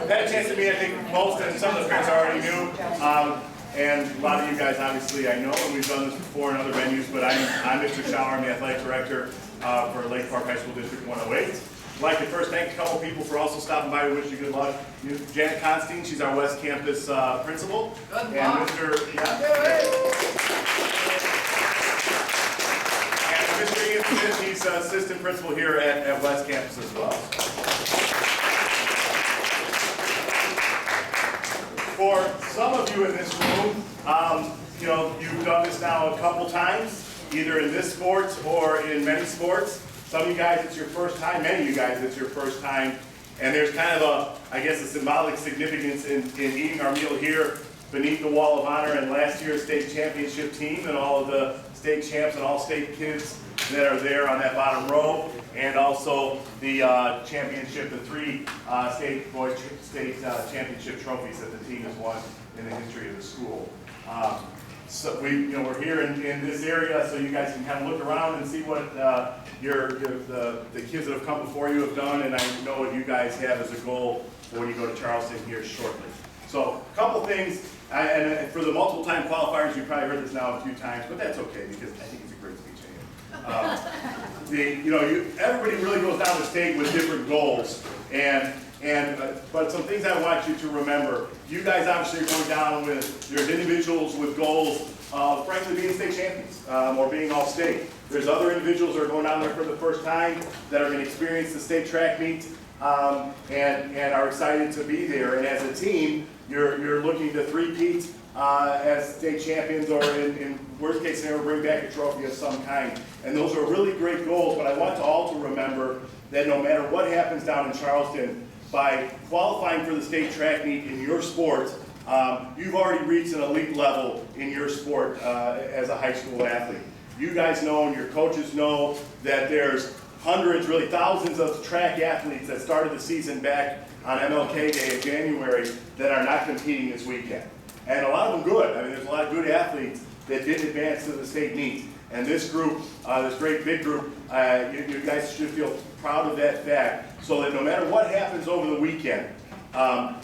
had a chance to meet, I think, most and some of the parents I already knew. And a lot of you guys, obviously, I know, and we've done this before in other venues, but I'm Mr. Schauer, I'm the athletic director for Lake Park High School District 108. I'd like to first thank a couple people for also stopping by to wish you good luck. Janet Constein, she's our West Campus principal. Good luck. And Mr. Ian Smith, he's assistant principal here at West Campus as well. For some of you in this room, you know, you've done this now a couple times, either in this sport or in many sports. Some of you guys, it's your first time. Many of you guys, it's your first time. And there's kind of a, I guess, a symbolic significance in eating our meal here beneath the Wall of Honor and last year's state championship team and all of the state champs and all state kids that are there on that bottom row, and also the championship, the three state boys state championship trophies that the team has won in the history of the school. So we're here in this area, so you guys can kind of look around and see what the kids that have come before you have done, and I know what you guys have as a goal when you go to Charleston here shortly. So a couple things, and for the multiple time qualifiers, you've probably heard this now a few times, but that's okay because I think it's a great speech. Everybody really goes down the state with different goals, but some things I want you to remember. You guys obviously are going down with, there's individuals with goals of frankly being state champions or being all state. There's other individuals that are going down there for the first time that are going to experience the state track meet and are excited to be there. And as a team, you're looking to three-peat as state champions, or in worst case scenario, bring back a trophy of some kind. And those are really great goals, but I want to also remember that no matter what happens down in Charleston, by qualifying for the state track meet in your sport, you've already reached an elite level in your sport as a high school athlete. You guys know and your coaches know that there's hundreds, really thousands of track athletes that started the season back on MLK Day in January that are not competing this weekend. And a lot of them good. I mean, there's a lot of good athletes that did advance to the state meet. And this group, this great big group, you guys should feel proud of that fact, so that no matter what happens over the weekend,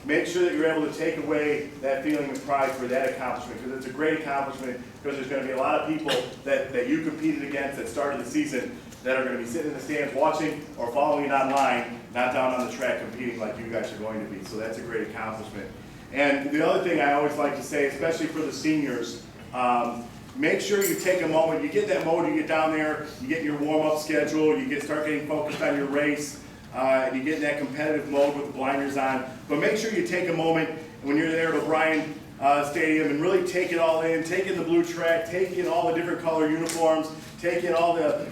make sure that you're able to take away that feeling of pride for that accomplishment, because it's a great accomplishment, because there's going to be a lot of people that you competed against that started the season that are going to be sitting in the stands watching or following it online, not down on the track competing like you guys are going to be. So that's a great accomplishment. And the other thing I always like to say, especially for the seniors, make sure you take a moment. You get that mode, you get down there, you get your warm-up schedule, you start getting focused on your race, and you get in that competitive mode with the blinders on. But make sure you take a moment when you're there at O'Brien Stadium and really take it all in. Take in the blue track, take in all the different color uniforms, take in all the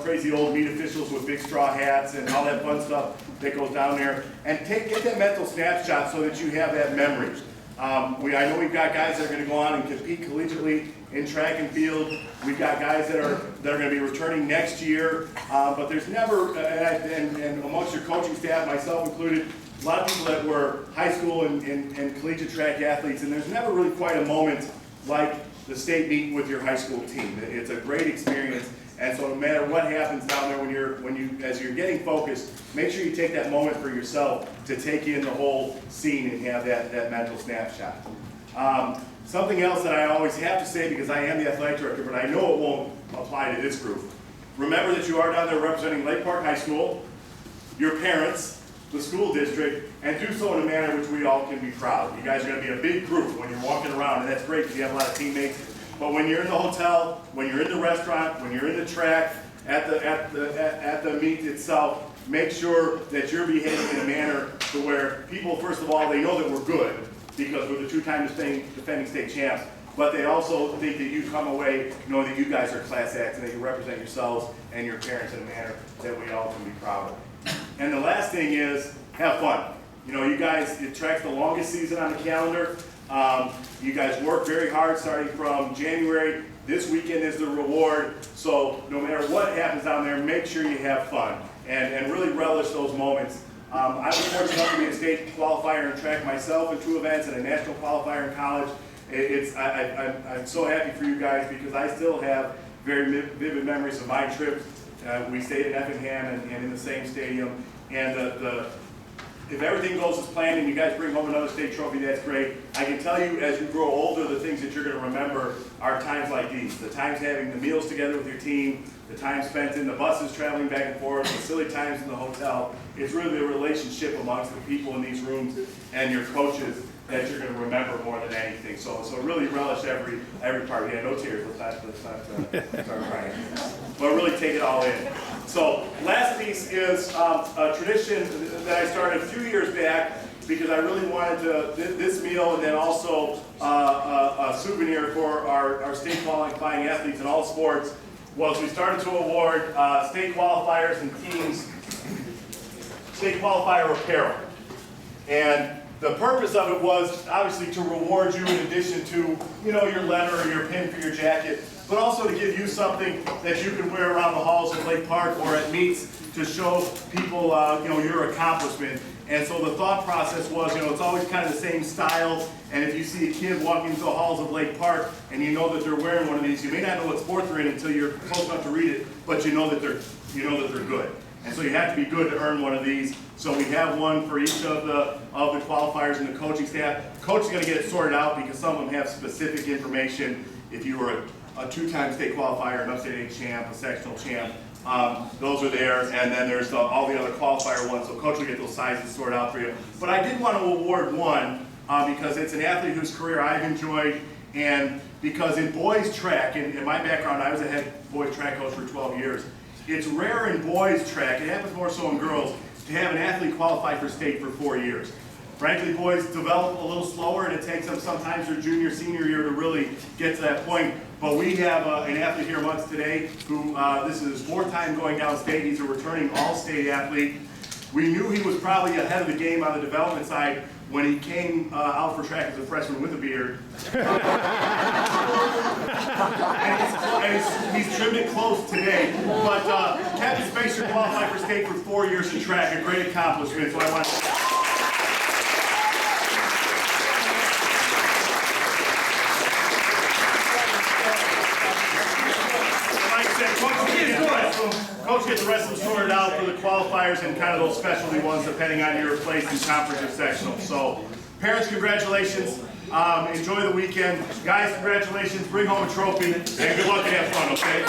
crazy old meet officials with big straw hats and all that fun stuff that goes down there, and get that mental snapshot so that you have that memory. I know we've got guys that are going to go on and compete collegiately in track and field. We've got guys that are going to be returning next year, but there's never, and amongst your coaching staff, myself included, a lot of people that were high school and collegiate track athletes, and there's never really quite a moment like the state meet with your high school team. It's a great experience, and so no matter what happens down there, as you're getting focused, make sure you take that moment for yourself to take in the whole scene and have that mental snapshot. Something else that I always have to say, because I am the athletic director, but I know it won't apply to this group. Remember that you are down there representing Lake Park High School, your parents, the school district, and do so in a manner which we all can be proud. You guys are going to be a big group when you're walking around, and that's great because you have a lot of teammates. But when you're in the hotel, when you're in the restaurant, when you're in the track, at the meet itself, make sure that you're behaving in a manner to where people, first of all, they know that we're good because we're the two-time defending state champs, but they also think that you come away knowing that you guys are class acts and that you represent yourselves and your parents in a manner that we all can be proud of. And the last thing is, have fun. You know, you guys, it tracks the longest season on the calendar. You guys work very hard starting from January. This weekend is the reward. So no matter what happens down there, make sure you have fun and really relish those moments. I was fortunate enough to be a state qualifier in track myself in 2 events and a national qualifier in college. I'm so happy for you guys because I still have very vivid memories of my trip. We stayed in Effingham and in the same stadium, and if everything goes as planned and you guys bring home another state trophy, that's great. I can tell you, as you grow older, the things that you're going to remember are times like these. The times having the meals together with your team, the time spent in the buses traveling back and forth, the silly times in the hotel. It's really the relationship amongst the people in these rooms and your coaches that you're going to remember more than anything. So really relish every part. Yeah, no tears. Let's not start crying. But really take it all in. So last piece is a tradition that I started a few years back because I really wanted to, this meal and then also a souvenir for our state qualifying athletes in all sports, was we started to award state qualifiers and teams state qualifier apparel. And the purpose of it was obviously to reward you in addition to, your letter or your pin for your jacket, but also to give you something that you can wear around the halls of Lake Park or at meets to show people, your accomplishment. And so the thought process was, it's always kind of the same style. And if you see a kid walking into the halls of Lake Park and you know that they're wearing one of these, you may not know what sport they're in until you're close enough to read it, but you know that they're good. And so you have to be good to earn one of these. So we have one for each of the qualifiers and the coaching staff. Coach is going to get it sorted out because some of them have specific information. If you were a two-time state qualifier, an upstate 8 champ, a sectional champ, those are there. And then there's all the other qualifier ones. So coach will get those sizes sorted out for you. But I did want to award one because it's an athlete whose career I've enjoyed. And because in boys track, in my background, I was a head boys track coach for 12 years. It's rare in boys track, it happens more so in girls, to have an athlete qualify for state for 4 years. Frankly, boys develop a little slower and it takes them sometimes their junior, senior year to really get to that point. But we have an athlete here amongst today who, this is his 4th time going down state. He's a returning all-state athlete. We knew he was probably ahead of the game on the development side when he came out for track as a freshman with a beard. and he's trimmed it close today. But Captain Spacer qualified for state for 4 years in track, a great accomplishment. So I want to Coach gets the rest of them sorted out for the qualifiers and kind of those specialty ones depending on your place in conference or sectional. So parents, congratulations. Enjoy the weekend. Guys, congratulations. Bring home a trophy and good luck and have fun, okay?